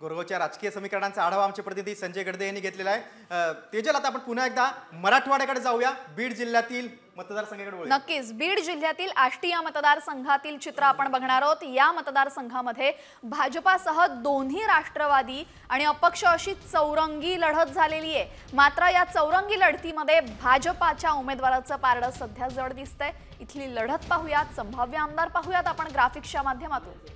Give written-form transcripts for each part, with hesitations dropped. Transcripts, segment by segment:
गोरगावच्या राजकीय समीकरणांचा आढावा आमचे प्रतिनिधी संजय गडदे यांनी घेतलेला आहे। तेजल, आता आपण पुन्हा एकदा मराठवाड्याकडे जाऊया, बीड जिल्ह्यातील मतदारसंघाकडे वळूया। नक्कीच बीड जिल्ह्यातील आष्टी या मतदारसंघातील चित्र आपण बघणार आहोत। या मतदारसंघामध्ये भाजपासह दोन्ही राष्ट्रवादी आणि अपक्ष अशी चौरंगी लढत झालेली आहे। मात्र या चौरंगी लढतीमध्ये भाजपाच्या उमेदवाराचं पारडं सध्या जड दिसतंय। इथली लढत पाहूयात, संभाव्य आमदार पाहूयात आपण ग्राफिक्सच्या माध्यमातून।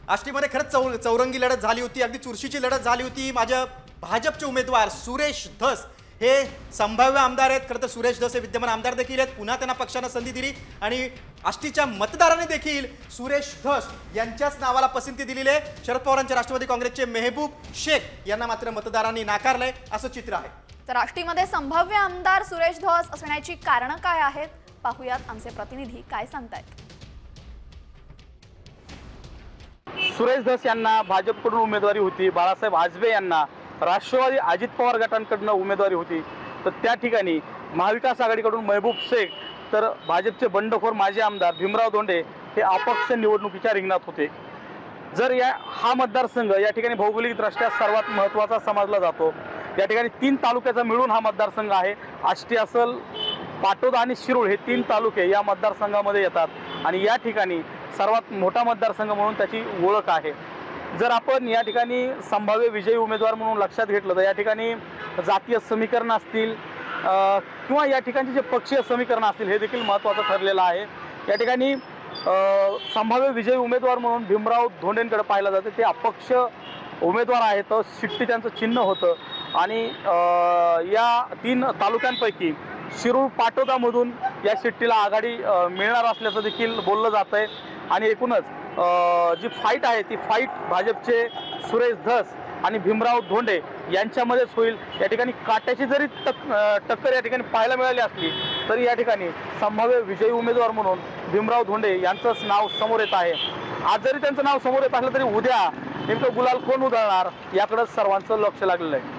आष्टीमध्ये खरंच चौरंगी लढत झाली होती, अगदी चुरशीची लढत झाली होती। माझ्या भाजपचे उमेदवार सुरेश धस हे संभाव्य आमदार आहेत। खरं तर सुरेश धस हे विद्यमान आमदार देखील आहेत, पुन्हा त्यांना पक्षाने संधी दिली आणि आष्टीच्या मतदारांनी देखील सुरेश धस यांच्याच नावाला पसंती दिलेली आहे। शरद पवारांचे राष्ट्रवादी काँग्रेसचे मेहबूब शेख यांना मात्र मतदारांनी नाकारलंय, असं चित्र आहे। तर आष्टीमध्ये संभाव्य आमदार सुरेश धस असण्याची कारणं काय आहेत पाहूयात, आमचे प्रतिनिधी काय सांगतायत। सुरेश धस यांना भाजपकडून उमेदवारी होती, बाळासाहेब आजबे यांना राष्ट्रवादी अजित पवार गटांकडून उमेदवारी होती, तर त्या ठिकाणी महाविकास आघाडीकडून महबूब शेख तर भाजपचे बंडखोर माजी आमदार भीमराव धोंडे हे अपक्ष निवडणुकीच्या रिंगणात होते। जर हा मतदारसंघ या ठिकाणी भौगोलिकदृष्ट्या सर्वात महत्त्वाचा समजला जातो। या ठिकाणी 3 तालुक्याचा मिळून हा मतदारसंघ आहे। आष्टी असल, पाटोदा आणि शिरूर हे 3 तालुके या मतदारसंघामध्ये येतात आणि या ठिकाणी सर्वात मोठा मतदारसंघ म्हणून त्याची ओळख आहे। जर आपण या ठिकाणी संभाव्य विजयी उमेदवार म्हणून लक्षात घेतलं तर या ठिकाणी जातीय समीकरण असतील किंवा या ठिकाणचे जे पक्षीय समीकरण असतील हे देखील महत्त्वाचं ठरलेलं आहे। या ठिकाणी संभाव्य विजयी उमेदवार म्हणून भीमराव धोंडेंकडे पाहिलं जाते, ते अपक्ष उमेदवार आहेत, शिट्टी त्यांचं चिन्ह होतं आणि या 3 तालुक्यांपैकी शिरूर पाटोदामधून या शिट्टीला आघाडी मिळणार असल्याचं देखील बोललं जात आहे आणि एकूणच जी फाईट आहे ती फाईट भाजपचे सुरेश धस आणि भीमराव धोंडे यांच्यामध्येच होईल। या ठिकाणी काट्याची जरी टक्कर या ठिकाणी पाहायला मिळाली असली तरी या ठिकाणी संभाव्य विजयी उमेदवार म्हणून भीमराव धोंडे यांचंच नाव समोर येत आहे। आज जरी त्यांचं नाव समोर येत असलं तरी उद्या नेमकं गुलाल कोण उधळणार याकडे सर्वांचं लक्ष लागलेलं आहे।